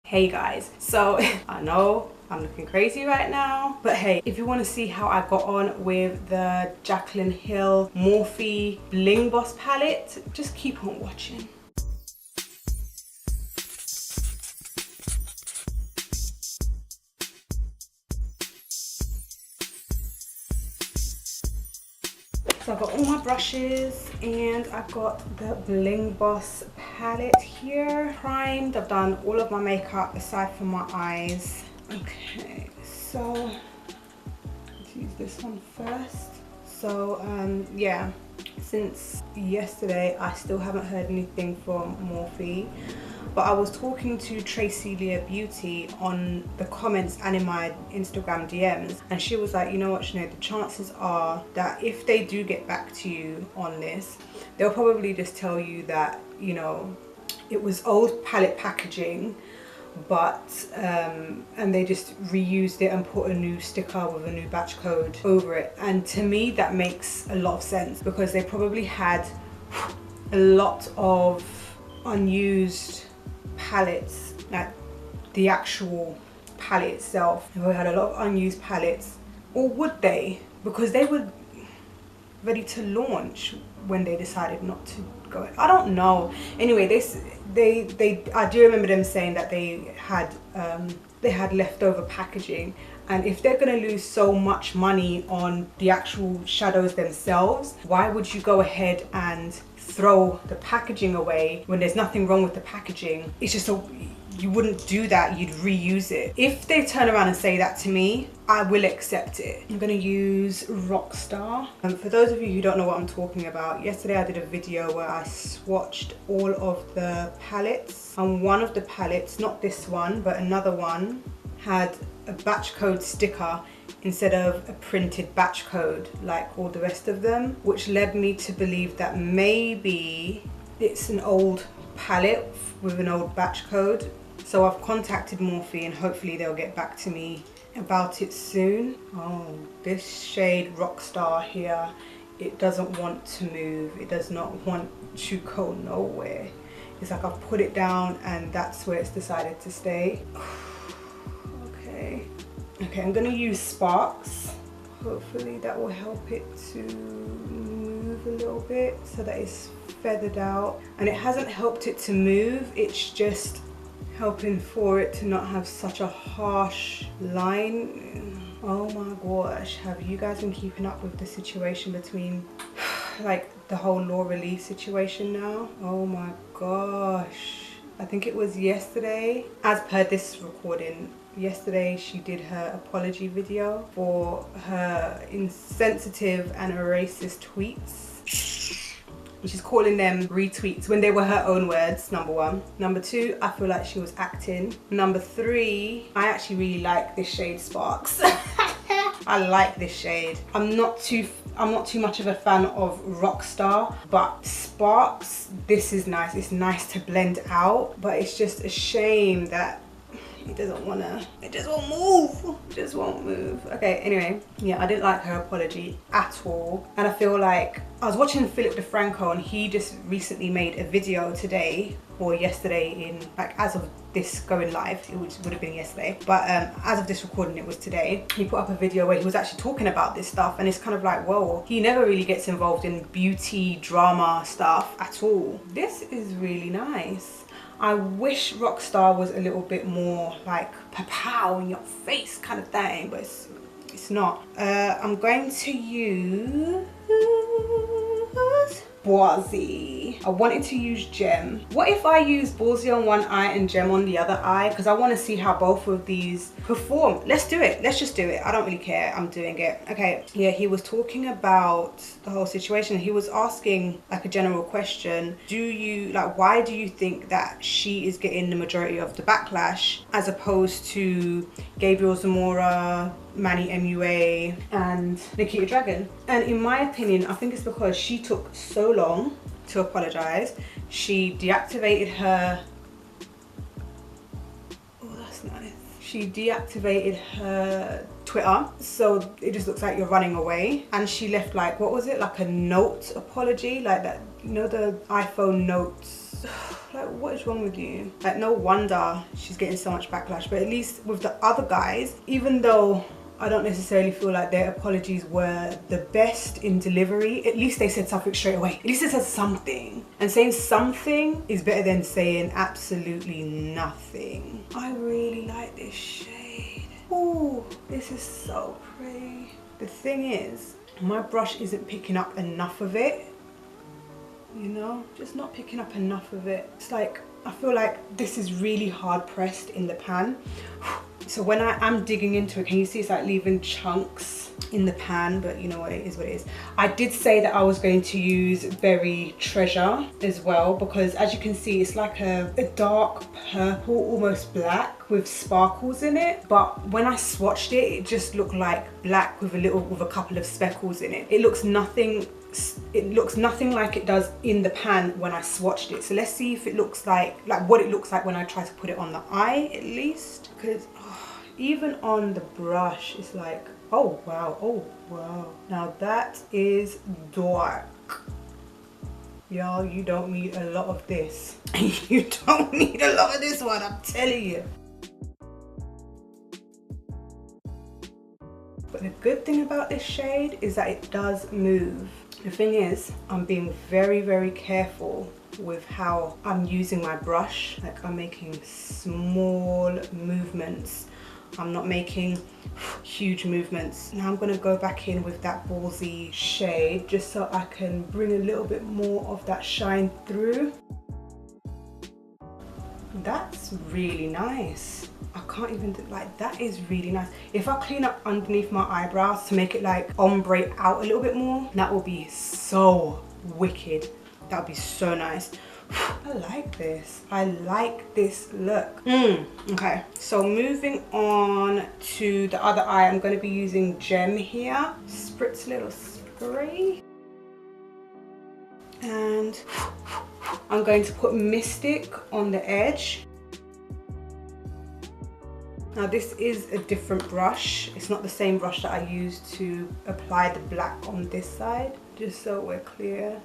Hey guys, so I know I'm looking crazy right now, but hey, if you want to see how I got on with the Jaclyn Hill Morphe Bling Boss palette, just keep on watching. So I've got all my brushes and I've got the Bling Boss palette here primed. I've done all of my makeup aside from my eyes. Okay, so let's use this one first. So yeah, since yesterday I still haven't heard anything from Morphe, but I was talking to Tracylia Beauty on the comments and in my Instagram DMs, and she was like, you know what, Sinead, the chances are that if they do get back to you on this, they'll probably just tell you that, you know, it was old palette packaging, but and they just reused it and put a new sticker with a new batch code over it. And to me that makes a lot of sense, because they probably had a lot of unused palettes, like the actual palette itself. They had a lot of unused palettes, or would they? Because they were ready to launch when they decided not to go. I don't know. Anyway, I do remember them saying that they had leftover packaging, and if they're going to lose so much money on the actual shadows themselves, why would you go ahead and throw the packaging away when there's nothing wrong with the packaging? It's just so you wouldn't do that, you'd reuse it. If they turn around and say that to me, I will accept it. I'm gonna use Rockstar. For those of you who don't know what I'm talking about, yesterday I did a video where I swatched all of the palettes, and one of the palettes, not this one but another one, had a batch code sticker instead of a printed batch code like all the rest of them, which led me to believe that maybe it's an old palette with an old batch code. So I've contacted Morphe and hopefully they'll get back to me about it soon. Oh, this shade Rockstar here, it doesn't want to move. It does not want to go nowhere. It's like I've put it down and that's where it's decided to stay. Okay, I'm gonna use Sparks. Hopefully that will help it to move a little bit so that it's feathered out. And it hasn't helped it to move, it's just helping for it to not have such a harsh line. Oh my gosh, have you guys been keeping up with the situation between like the whole Laura Lee situation now? Oh my gosh, I think it was yesterday, as per this recording, yesterday she did her apology video for her insensitive and racist tweets. She's calling them retweets when they were her own words, number one. Number two, I feel like she was acting. Number three, I actually really like this shade Sparks. I like this shade. I'm not too much of a fan of Rockstar, but Sparks, this is nice. It's nice to blend out, but it's just a shame that it just won't move. It just won't move. Okay, anyway, yeah, I didn't like her apology at all. And I feel like, I was watching Philip DeFranco and he just recently made a video today or yesterday, in like as of this going live, it would have been yesterday, but as of this recording it was today. He put up a video where he was actually talking about this stuff, and it's kind of like, whoa, he never really gets involved in beauty drama stuff at all. This is really nice. I wish Rockstar was a little bit more like pow in your face kind of thing, but it's not. I'm going to use Boise. I wanted to use Gem. What if I use Boise on one eye and Gem on the other eye? Because I want to see how both of these perform. Let's do it. Let's just do it. I don't really care. I'm doing it. Okay. Yeah, he was talking about the whole situation. He was asking like a general question. Why do you think that she is getting the majority of the backlash as opposed to Gabriel Zamora, Manny MUA and Nikita Dragon? And in my opinion, I think it's because she took so long to apologize. She deactivated her, oh that's nice, she deactivated her Twitter, so it just looks like you're running away. And she left like, what was it, like a note apology, like that, you know, the iPhone notes like, what is wrong with you? Like, no wonder she's getting so much backlash. But at least with the other guys, even though I don't necessarily feel like their apologies were the best in delivery, at least they said something straight away. At least they said something. And saying something is better than saying absolutely nothing. I really like this shade. Ooh, this is so pretty. The thing is, my brush isn't picking up enough of it. You know, just not picking up enough of it. It's like, I feel like this is really hard pressed in the pan. So when I am digging into it, can you see it's like leaving chunks in the pan? But you know what, it is what it is. I did say that I was going to use Berry Treasure as well, because as you can see, it's like a dark purple, almost black with sparkles in it. But when I swatched it, it just looked like black with a couple of speckles in it. It looks nothing like it does in the pan when I swatched it. So let's see if it looks like what it looks like when I try to put it on the eye, at least. Because even on the brush, it's like, oh wow, oh wow. Now that is dark. Y'all, you don't need a lot of this. You don't need a lot of this one, I'm telling you. But the good thing about this shade is that it does move. The thing is, I'm being very, very careful with how I'm using my brush. Like, I'm making small movements. I'm not making huge movements. Now I'm gonna go back in with that ballsy shade just so I can bring a little bit more of that shine through. That's really nice. I can't even do, like, that is really nice. If I clean up underneath my eyebrows to make it like ombre out a little bit more, that will be so wicked. That would be so nice. I like this. I like this look. Okay, so moving on to the other eye, I'm going to be using Gem here. Spritz a little spray. And I'm going to put Mystic on the edge. Now this is a different brush. It's not the same brush that I used to apply the black on this side, just so we're clear.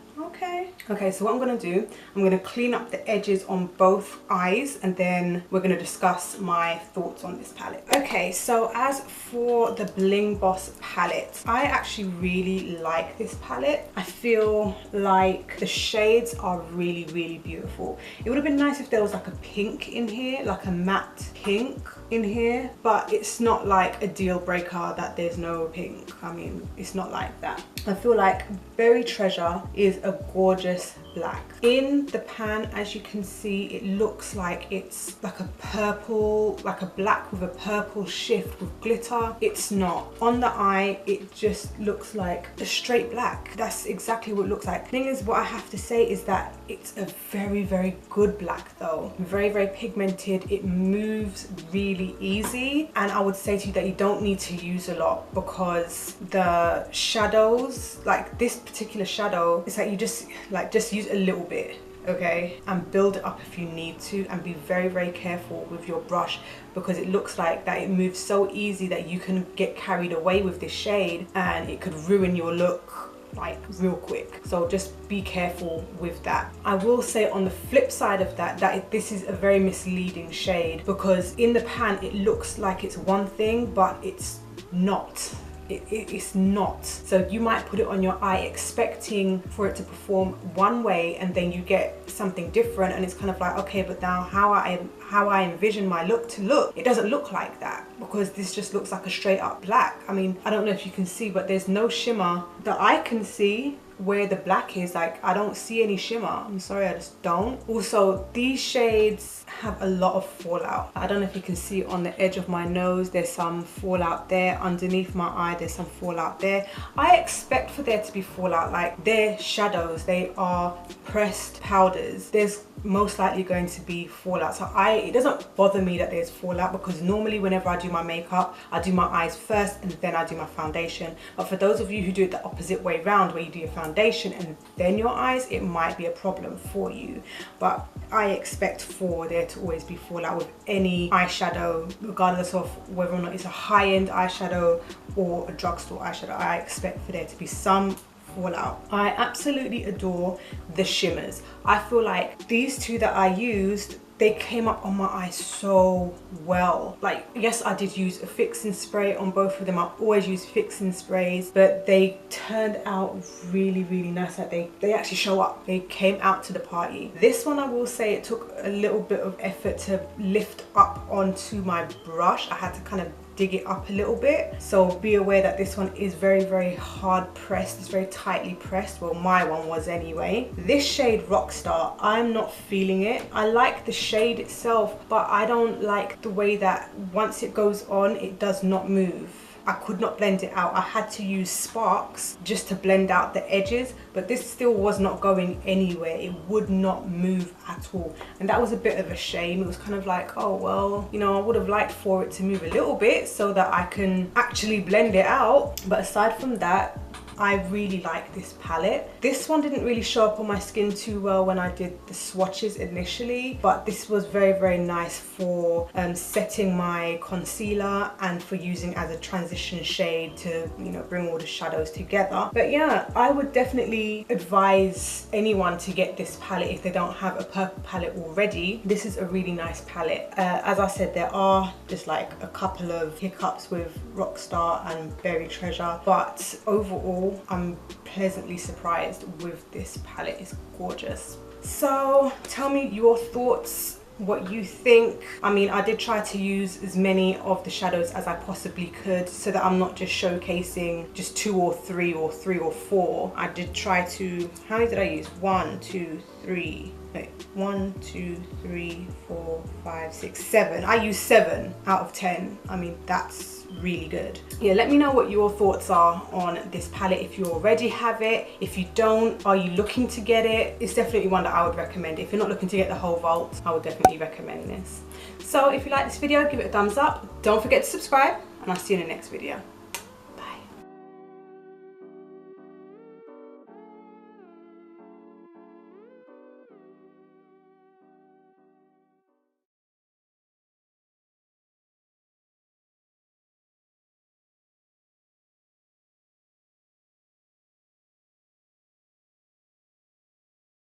Okay, so what I'm gonna do, I'm gonna clean up the edges on both eyes, and then we're gonna discuss my thoughts on this palette. Okay, so as for the Bling Boss palette, I actually really like this palette. I feel like the shades are really, really beautiful. It would have been nice if there was like a pink in here, like a matte pink in here, but it's not like a deal breaker that there's no pink. I mean, it's not like that. I feel like Berry Treasure is a gorgeous black. In the pan, as you can see, it looks like it's like a purple, like a black with a purple shift with glitter. It's not. On the eye, it just looks like a straight black. That's exactly what it looks like. Thing is, what I have to say is that it's a very, very good black though. Very, very pigmented. It moves really easy. And I would say to you that you don't need to use a lot, because the shadows, like this particular shadow, it's like you just use a little bit, okay, and build it up if you need to, and be very, very careful with your brush, because it looks like that it moves so easy that you can get carried away with this shade and it could ruin your look like real quick. So just be careful with that. I will say on the flip side of that, this is a very misleading shade, because in the pan it looks like it's one thing, but it's not. It's not. So you might put it on your eye expecting for it to perform one way, and then you get something different, and it's kind of like, okay, but now how I envision my look to look, it doesn't look like that, because this just looks like a straight up black. I mean, I don't know if you can see, but there's no shimmer that I can see where the black is. Like, I don't see any shimmer. I'm sorry, I just don't. Also, these shades have a lot of fallout. I don't know if you can see on the edge of my nose, there's some fallout there. Underneath my eye, there's some fallout there. I expect for there to be fallout. Like, they're shadows, they are pressed powders. There's most likely going to be fallout. So it doesn't bother me that there's fallout, because normally whenever I do my makeup, I do my eyes first and then I do my foundation. But for those of you who do it the opposite way around, where you do your foundation and then your eyes, it might be a problem for you. But I expect for there to always be fallout with any eyeshadow, regardless of whether or not it's a high-end eyeshadow or a drugstore eyeshadow. I expect for there to be some fall out. I absolutely adore the shimmers. I feel like these two that I used, they came up on my eyes so well. Like, yes, I did use a fixing spray on both of them. I always use fixing sprays, but they turned out really, really nice. Like they actually show up. They came out to the party. This one, I will say, it took a little bit of effort to lift up onto my brush. I had to kind of dig it up a little bit, so be aware that this one is very, very hard pressed. It's very tightly pressed. Well, my one was anyway. This shade Rockstar, I'm not feeling it. I like the shade itself, but I don't like the way that once it goes on, it does not move. I could not blend it out. I had to use sparks just to blend out the edges, but this still was not going anywhere. It would not move at all, and that was a bit of a shame. It was kind of like, oh well, you know, I would have liked for it to move a little bit so that I can actually blend it out. But aside from that, I really like this palette. This one didn't really show up on my skin too well when I did the swatches initially, but this was very, very nice for setting my concealer and for using as a transition shade to, you know, bring all the shadows together. But yeah, I would definitely advise anyone to get this palette if they don't have a purple palette already. This is a really nice palette. As I said, there are just like a couple of hiccups with Rockstar and Berry Treasure, but overall I'm pleasantly surprised with this palette. It's gorgeous. So tell me your thoughts, what you think. I mean, I did try to use as many of the shadows as I possibly could so that I'm not just showcasing just 2 or 3 or 3 or 4. I did try to, how many did I use? 1, 2, 3. Wait, 1, 2, 3, 4, 5, 6, 7. I used 7 out of 10. I mean, that's really good. Yeah, let me know what your thoughts are on this palette. If you already have it, if you don't, are you looking to get it? It's definitely one that I would recommend. If you're not looking to get the whole vault, I would definitely recommend this. So if you like this video, give it a thumbs up. Don't forget to subscribe, and I'll see you in the next video.